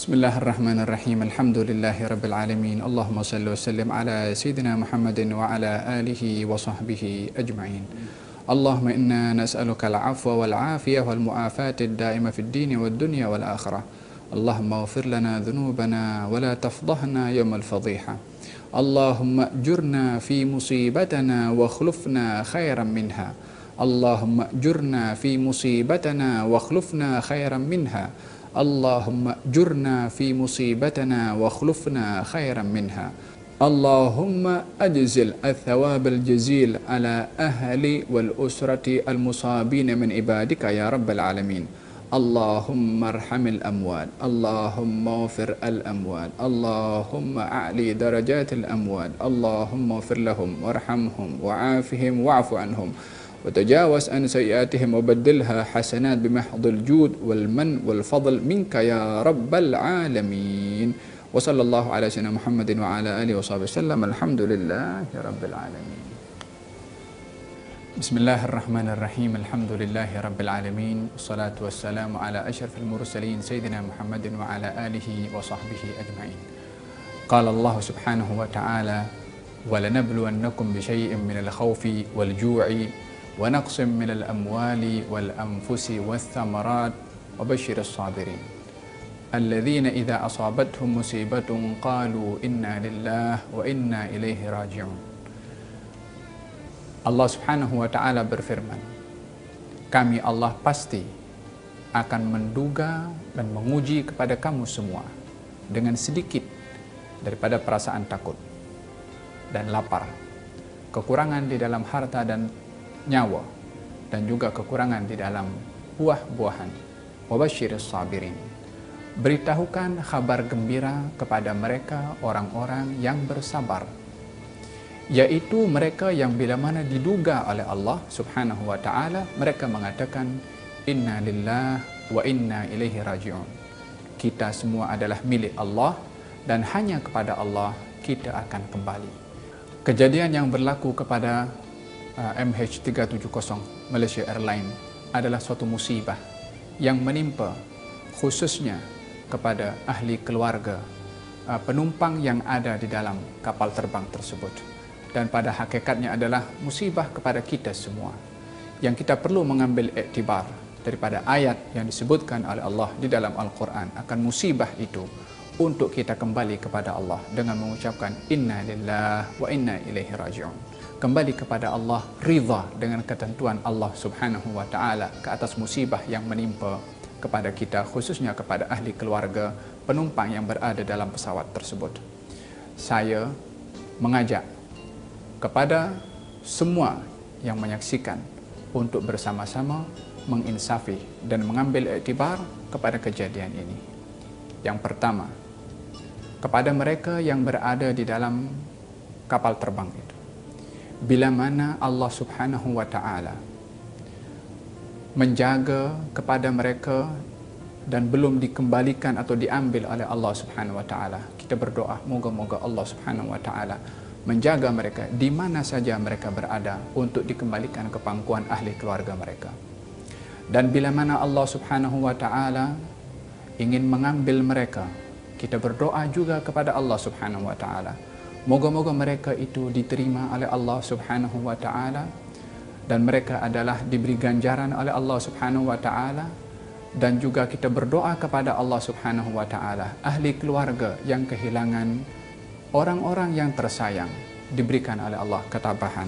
Bismillahirrahmanirrahim. Alhamdulillahi rabbil alamin. Allahumma salli wa sallim ala sayyidina Muhammadin wa ala alihi wa sahbihi ajma'in. Allahumma inna nas'aluka al-'afwa wal 'afiyah wal mu'afata ad-da'ima fid din wad dunya wal akhirah. Allahumma ighfir lana dhunubana wa la tafdhahna yawm al-fadhiha. Allahumma ajurna fi musibatana wa akhlifna khairan minha. Allahumma ajurna fi musibatana wa akhlifna khairan minha. Allahumma ajurna fi musibatana wa akhlifna khairan minha. Allahumma ajzil al-thawab al-jazil ala ahli wal usrati al-musabin min ibadika ya rabbal alamin. Allahumma arhamil amwat, Allahumma ghfir al-amwat, Allahumma a'li darajatil amwat, Allahumma ghfir lahum warhamhum wa'afihim wa'fu anhum وتجاوز عن سيئاتهم وبدلها حسنات بمحض الجود والمن والفضل منك يا رب العالمين وصلى الله على سيدنا محمد وعلى آله وصحبه وسلم الحمد لله رب العالمين. بسم الله الرحمن الرحيم. الحمد لله رب العالمين والصلاة والسلام على أشرف المرسلين سيدنا محمد وعلى آله وصحبه أجمعين. قال الله سبحانه وتعالى ولنبلونكم بشيء من الخوف والجوع ونقص من الأموال والأنفس والثمرات وبشر الصابرين الذين إذا أصابتهم مصيبة قالوا إنا لله وإنا إليه راجعون. Allah Subhanahu wa Ta'ala berfirman, kami Allah pasti akan menduga dan menguji kepada kamu semua dengan sedikit daripada perasaan takut dan lapar, kekurangan di dalam harta dan nyawa, dan juga kekurangan di dalam buah-buahan. Wabashiris sabirin, beritahukan kabar gembira kepada mereka orang-orang yang bersabar, yaitu mereka yang bila mana diduga oleh Allah Subhanahu wa Ta'ala, mereka mengatakan inna lillah wa inna ilaihi raji'un. Kita semua adalah milik Allah dan hanya kepada Allah kita akan kembali. Kejadian yang berlaku kepada MH370 Malaysia Airlines adalah suatu musibah yang menimpa khususnya kepada ahli keluarga penumpang yang ada di dalam kapal terbang tersebut, dan pada hakikatnya adalah musibah kepada kita semua yang kita perlu mengambil iktibar daripada ayat yang disebutkan oleh Allah di dalam Al-Quran akan musibah itu untuk kita kembali kepada Allah dengan mengucapkan inna lillah wa inna ilaihi raji'un. Kembali kepada Allah, ridha dengan ketentuan Allah Subhanahu wa Ta'ala ke atas musibah yang menimpa kepada kita, khususnya kepada ahli keluarga penumpang yang berada dalam pesawat tersebut. Saya mengajak kepada semua yang menyaksikan untuk bersama-sama menginsafi dan mengambil iktibar kepada kejadian ini. Yang pertama, kepada mereka yang berada di dalam kapal terbang itu, bila mana Allah Subhanahu wa Ta'ala menjaga kepada mereka dan belum dikembalikan atau diambil oleh Allah Subhanahu wa Ta'ala, kita berdoa moga-moga Allah Subhanahu wa Ta'ala menjaga mereka di mana saja mereka berada untuk dikembalikan ke pangkuan ahli keluarga mereka. Dan bila mana Allah Subhanahu wa Ta'ala ingin mengambil mereka, kita berdoa juga kepada Allah Subhanahu wa Ta'ala moga-moga mereka itu diterima oleh Allah Subhanahu wa Ta'ala dan mereka adalah diberi ganjaran oleh Allah Subhanahu wa Ta'ala. Dan juga kita berdoa kepada Allah Subhanahu wa Ta'ala ahli keluarga yang kehilangan orang-orang yang tersayang diberikan oleh Allah ketabahan,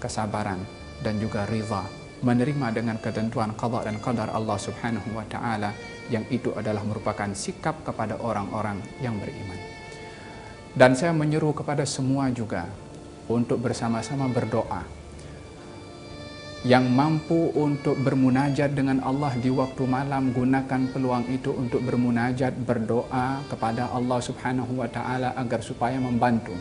kesabaran dan juga ridha menerima dengan ketentuan qada dan qadar Allah Subhanahu wa Ta'ala, yang itu adalah merupakan sikap kepada orang-orang yang beriman. Dan saya menyeru kepada semua juga untuk bersama-sama berdoa. Yang mampu untuk bermunajat dengan Allah di waktu malam, gunakan peluang itu untuk bermunajat, berdoa kepada Allah Subhanahu wa Ta'ala agar supaya membantu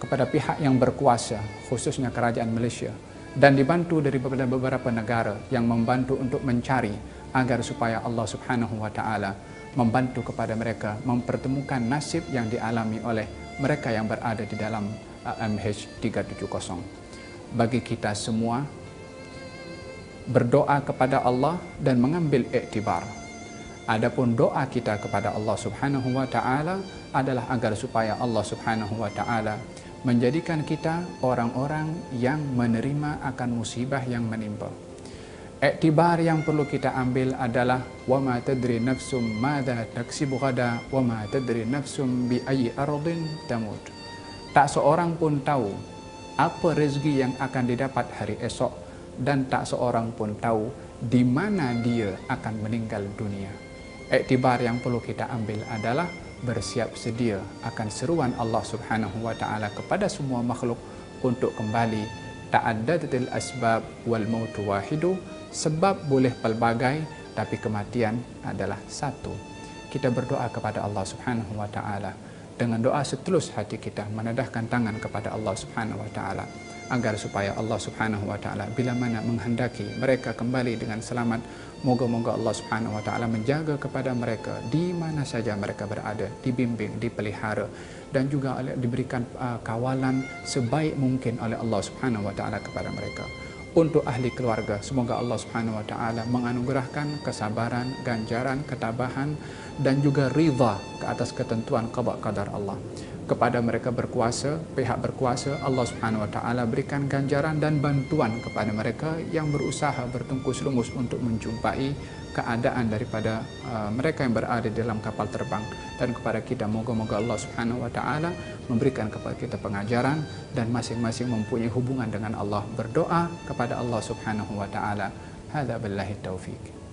kepada pihak yang berkuasa, khususnya kerajaan Malaysia, dan dibantu dari beberapa negara yang membantu untuk mencari agar supaya Allah Subhanahu wa Ta'ala membantu kepada mereka mempertemukan nasib yang dialami oleh mereka yang berada di dalam MH370. Bagi kita semua berdoa kepada Allah dan mengambil iktibar Adapun doa kita kepada Allah Subhanahu wa taala adalah agar supaya Allah Subhanahu wa taala menjadikan kita orang-orang yang menerima akan musibah yang menimpa. Iktibar yang perlu kita ambil adalah wa ma tadri nafsum madza taksibu ghada wa ma tadri nafsum bi ayyi ardin tamut. Tak seorang pun tahu apa rezeki yang akan didapat hari esok, dan tak seorang pun tahu di mana dia akan meninggal dunia. Iktibar yang perlu kita ambil adalah bersiap sedia akan seruan Allah Subhanahu wa taala kepada semua makhluk untuk kembali. Ta'addadatil asbab wal mautu wahidu. Sebab boleh pelbagai, tapi kematian adalah satu. Kita berdoa kepada Allah Subhanahu wa taala dengan doa setulus hati kita, menadahkan tangan kepada Allah Subhanahu wa taala agar supaya Allah Subhanahu wa taala bila mana menghendaki mereka kembali dengan selamat, moga-moga Allah Subhanahu wa taala menjaga kepada mereka di mana saja mereka berada, dibimbing, dipelihara, dan juga diberikan kawalan sebaik mungkin oleh Allah Subhanahu wa taala kepada mereka. Untuk ahli keluarga, semoga Allah Subhanahu wa taala menganugerahkan kesabaran, ganjaran, ketabahan, dan juga ridha ke atas ketentuan qada qadar Allah. Kepada mereka berkuasa, pihak berkuasa, Allah Subhanahu wa taala berikan ganjaran dan bantuan kepada mereka yang berusaha bertungkus lumus untuk menjumpai keadaan daripada mereka yang berada di dalam kapal terbang. Dan kepada kita, moga-moga Allah Subhanahu wa taala memberikan kepada kita pengajaran dan masing-masing mempunyai hubungan dengan Allah, berdoa kepada Allah Subhanahu wa taala. Hadza billahi taufik.